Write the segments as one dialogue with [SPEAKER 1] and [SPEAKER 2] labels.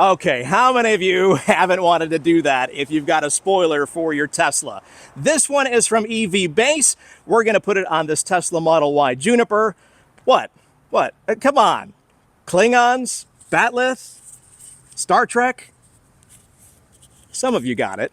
[SPEAKER 1] Okay, how many of you haven't wanted to do that if you've got a spoiler for your Tesla? This one is from EVBase. We're going to put it on this Tesla Model Y Juniper. What? Come on. Klingons? Batleth? Star Trek? Some of you got it.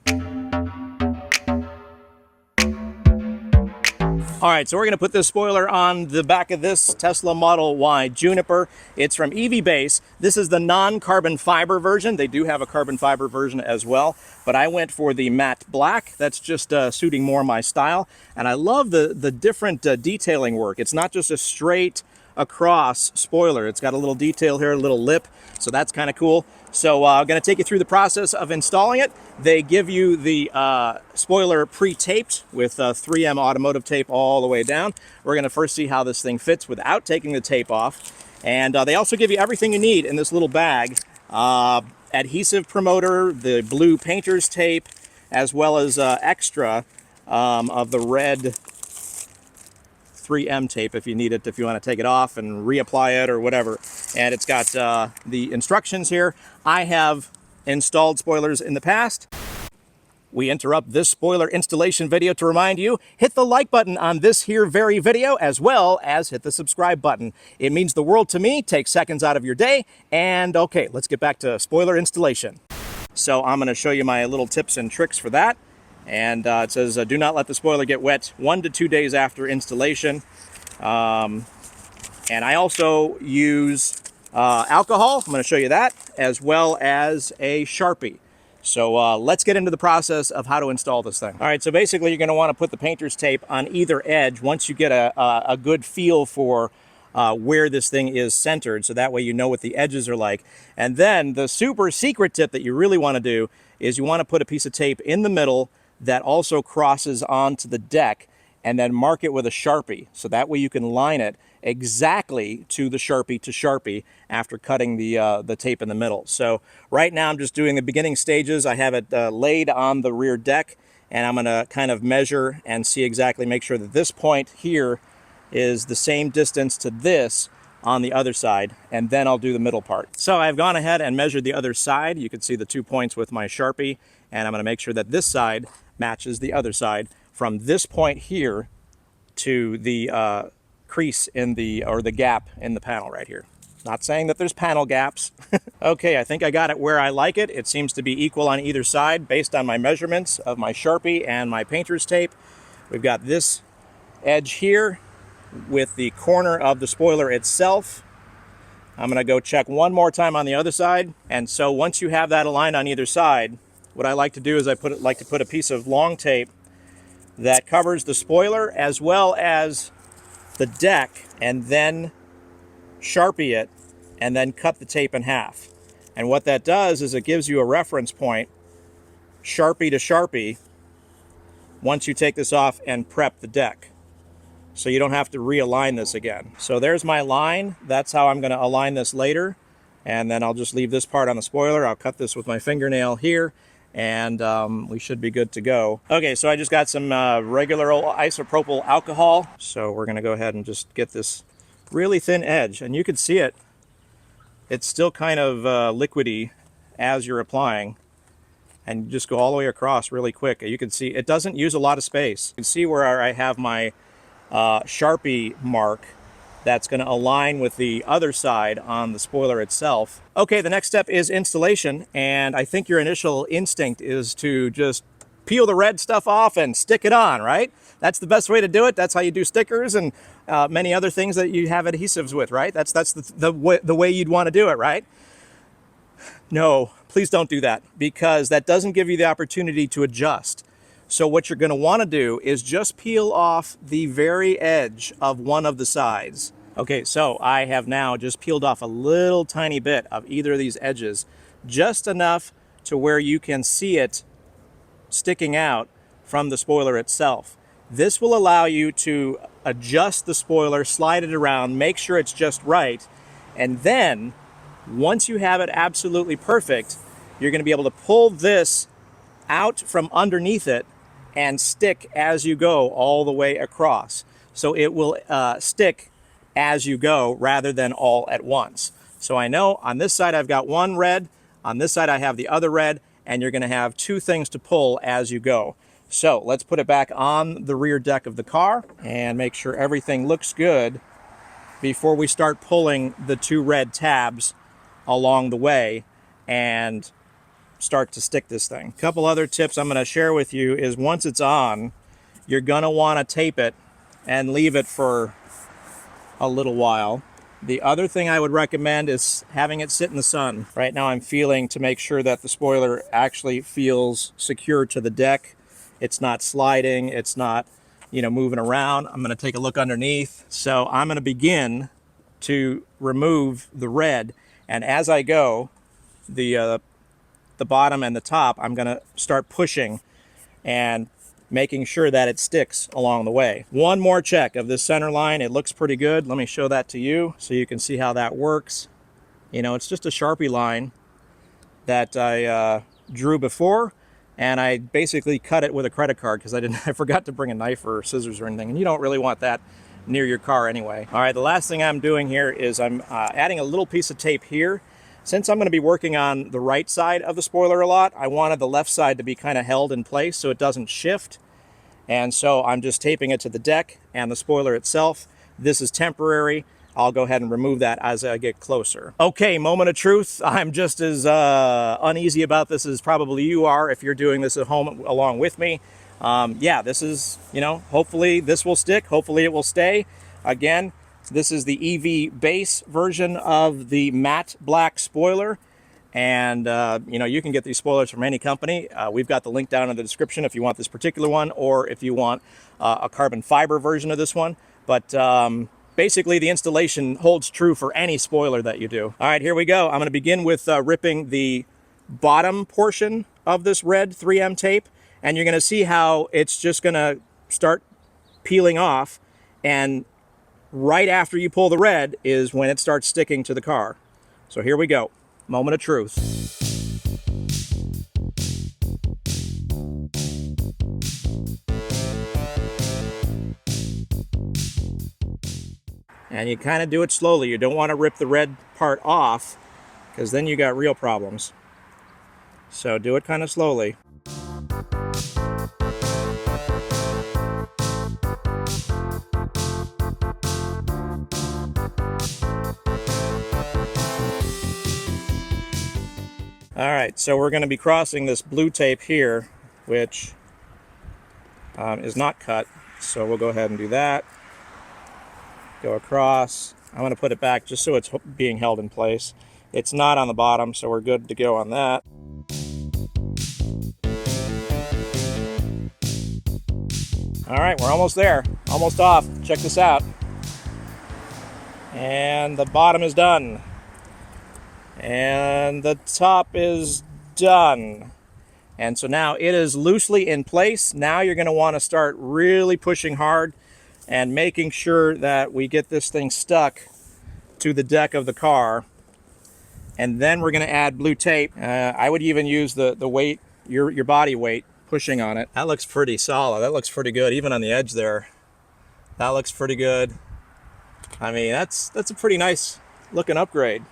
[SPEAKER 1] All right, so we're going to put this spoiler on the back of this Tesla Model Y Juniper. It's from EVBase. This is the non-carbon fiber version. They do have a carbon fiber version as well, but I went for the matte black. That's just suiting more my style. And I love the different detailing work. It's not just a straight across spoiler. It's got a little detail here, a little lip, so that's kind of cool. So I'm going to take you through the process of installing it. They give you the spoiler pre-taped with 3M automotive tape all the way down. We're going to first see how this thing fits without taking the tape off. And they also give you everything you need in this little bag. Adhesive promoter, the blue painter's tape, as well as extra of the red 3M tape if you need it, if you want to take it off and reapply it or whatever. And it's got the instructions here. I have installed spoilers in the past. We interrupt this spoiler installation video to remind you, hit the like button on this here very video, as well as hit the subscribe button. It means the world to me. Take seconds out of your day. And okay, let's get back to spoiler installation. So I'm going to show you my little tips and tricks for that. And it says, do not let the spoiler get wet 1 to 2 days after installation. And I also use alcohol. I'm going to show you that, as well as a Sharpie. So let's get into the process of how to install this thing. All right, so basically you're going to want to put the painter's tape on either edge once you get a good feel for where this thing is centered, so that way you know what the edges are like. And then the super secret tip that you really want to do is you want to put a piece of tape in the middle that also crosses onto the deck, and then mark it with a Sharpie. So that way you can line it exactly to the Sharpie to Sharpie after cutting the tape in the middle. So right now I'm just doing the beginning stages. I have it laid on the rear deck, and I'm going to kind of measure and see exactly, make sure that this point here is the same distance to this on the other side, and then I'll do the middle part. So I've gone ahead and measured the other side. You can see the 2 points with my Sharpie, and I'm going to make sure that this side matches the other side from this point here to the crease in the, or the gap in the panel right here. Not saying that there's panel gaps. Okay, I think I got it where I like it. It seems to be equal on either side based on my measurements of my Sharpie and my painter's tape. We've got this edge here with the corner of the spoiler itself. I'm going to go check one more time on the other side. And so once you have that aligned on either side, what I like to do is I like to put a piece of long tape that covers the spoiler as well as the deck, and then Sharpie it, and then cut the tape in half. And what that does is it gives you a reference point, Sharpie to Sharpie, once you take this off and prep the deck. So you don't have to realign this again. So there's my line. That's how I'm going to align this later. And then I'll just leave this part on the spoiler. I'll cut this with my fingernail here, and we should be good to go. Okay, so I just got some regular old isopropyl alcohol. So we're going to go ahead and just get this really thin edge. And you can see it. It's still kind of liquidy as you're applying. And you just go all the way across really quick. You can see it doesn't use a lot of space. You can see where I have my Sharpie mark that's going to align with the other side on the spoiler itself. Okay, the next step is installation, and I think your initial instinct is to just peel the red stuff off and stick it on, right? That's the best way to do it. That's how you do stickers and many other things that you have adhesives with, right? That's the way you'd want to do it, right? No, please don't do that, because that doesn't give you the opportunity to adjust. So what you're going to want to do is just peel off the very edge of one of the sides. Okay, so I have now just peeled off a little tiny bit of either of these edges, just enough to where you can see it sticking out from the spoiler itself. This will allow you to adjust the spoiler, slide it around, make sure it's just right, and then once you have it absolutely perfect, you're going to be able to pull this out from underneath it and stick as you go all the way across. So it will stick as you go rather than all at once. So I know on this side I've got one red, On this side I have the other red, and you're going to have two things to pull as you go. So let's put it back on the rear deck of the car and make sure everything looks good before we start pulling the two red tabs along the way and start to stick this thing. A couple other tips I'm going to share with you is once it's on, you're going to want to tape it and leave it for a little while. The other thing I would recommend is having it sit in the sun. Right now I'm feeling to make sure that the spoiler actually feels secure to the deck. It's not sliding, it's not, moving around. I'm going to take a look underneath. So I'm going to begin to remove the red, and as I go, the bottom and the top, I'm going to start pushing and making sure that it sticks along the way. One more check of this center line. It looks pretty good. Let me show that to you so you can see how that works. It's just a Sharpie line that I drew before, and I basically cut it with a credit card because I forgot to bring a knife or scissors or anything, and you don't really want that near your car anyway. All right, the last thing I'm doing here is I'm adding a little piece of tape here. Since I'm going to be working on the right side of the spoiler a lot, I wanted the left side to be kind of held in place so it doesn't shift. And so I'm just taping it to the deck and the spoiler itself. This is temporary. I'll go ahead and remove that as I get closer. Okay, moment of truth. I'm just as uneasy about this as probably you are if you're doing this at home along with me. Yeah, this is, hopefully this will stick. Hopefully it will stay. Again, this is the EVBase version of the matte black spoiler. And, you can get these spoilers from any company. We've got the link down in the description if you want this particular one, or if you want a carbon fiber version of this one. But basically, the installation holds true for any spoiler that you do. All right, here we go. I'm going to begin with ripping the bottom portion of this red 3M tape. And you're going to see how it's just going to start peeling off. And right after you pull the red is when it starts sticking to the car. So here we go. Moment of truth. And you kind of do it slowly. You don't want to rip the red part off because then you got real problems. So do it kind of slowly. All right, so we're going to be crossing this blue tape here, which is not cut. So we'll go ahead and do that. Go across. I'm going to put it back just so it's being held in place. It's not on the bottom, so we're good to go on that. All right, we're almost there. Almost off. Check this out. And the bottom is done. And the top is done. And so now it is loosely in place. Now you're going to want to start really pushing hard and making sure that we get this thing stuck to the deck of the car. And then we're going to add blue tape. I would even use the weight, your body weight, pushing on it. That looks pretty solid. That looks pretty good, even on the edge there. That looks pretty good. I mean, that's a pretty nice looking upgrade.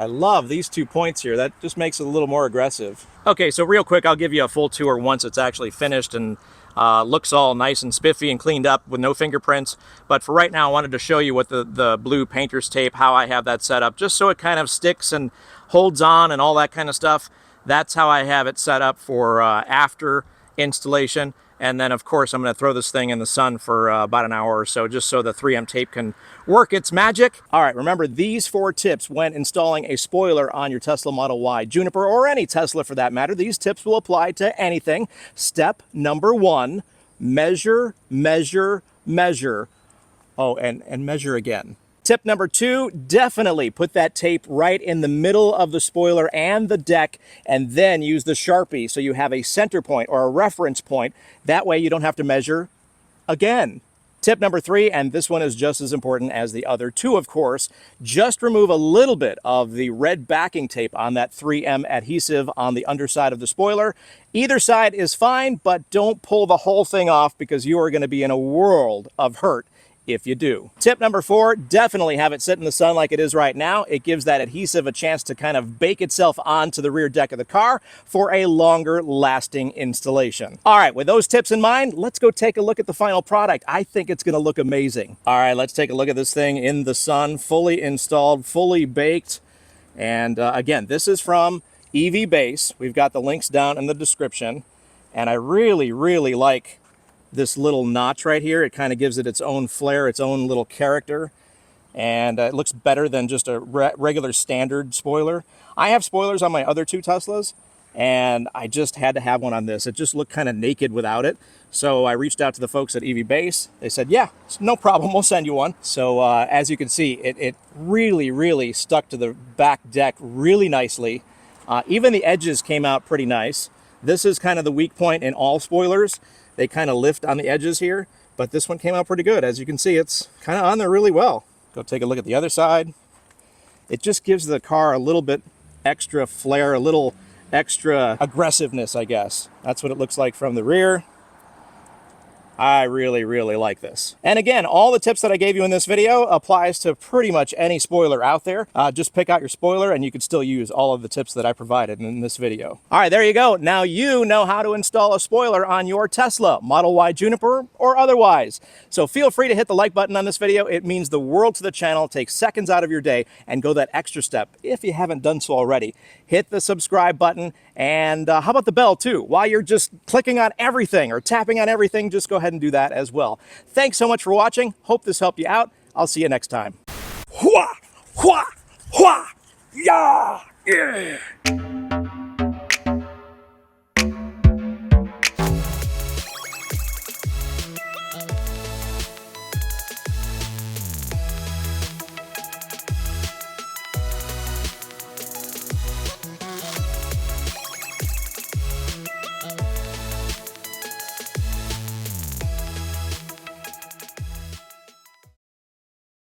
[SPEAKER 1] I love these 2 points here. That just makes it a little more aggressive. Okay, so real quick, I'll give you a full tour once it's actually finished and looks all nice and spiffy and cleaned up with no fingerprints. But for right now, I wanted to show you what the blue painter's tape, how I have that set up, just so it kind of sticks and holds on and all that kind of stuff. That's how I have it set up for after installation. And then, of course, I'm going to throw this thing in the sun for about an hour or so, just so the 3M tape can work its magic. All right, remember these 4 tips when installing a spoiler on your Tesla Model Y Juniper, or any Tesla for that matter. These tips will apply to anything. Step number 1, measure, measure, measure. Oh, and measure again. Tip number 2, definitely put that tape right in the middle of the spoiler and the deck, and then use the Sharpie so you have a center point or a reference point. That way you don't have to measure again. Tip number 3, and this one is just as important as the other 2, of course, just remove a little bit of the red backing tape on that 3M adhesive on the underside of the spoiler. Either side is fine, but don't pull the whole thing off because you are going to be in a world of hurt if you do. Tip number 4, definitely have it sit in the sun like it is right now. It gives that adhesive a chance to kind of bake itself onto the rear deck of the car for a longer lasting installation. All right, with those tips in mind, let's go take a look at the final product. I think it's gonna look amazing. All right, let's take a look at this thing in the sun, fully installed, fully baked. And again, this is from EVBase. We've got the links down in the description. And I really, really like this little notch right here. It kind of gives it its own flair, its own little character. And it looks better than just a regular standard spoiler. I have spoilers on my other 2 Teslas, and I just had to have one on this. It just looked kind of naked without it. So I reached out to the folks at EVBase. They said, yeah, no problem, we'll send you one. So as you can see, it really, really stuck to the back deck really nicely. Even the edges came out pretty nice. This is kind of the weak point in all spoilers. They kind of lift on the edges here, but this one came out pretty good. As you can see, it's kind of on there really well. Go take a look at the other side. It just gives the car a little bit extra flair, a little extra aggressiveness, I guess. That's what it looks like from the rear. I really, really like this. And again, all the tips that I gave you in this video applies to pretty much any spoiler out there. Just pick out your spoiler and you can still use all of the tips that I provided in this video. All right, there you go. Now you know how to install a spoiler on your Tesla Model Y Juniper or otherwise. So feel free to hit the like button on this video. It means the world to the channel. Take seconds out of your day and go that extra step if you haven't done so already. Hit the subscribe button and how about the bell too? While you're just clicking on everything or tapping on everything, just go ahead and do that as well. Thanks so much for watching. Hope this helped you out. I'll see you next time. Hua, hua, hua, ya, yeah.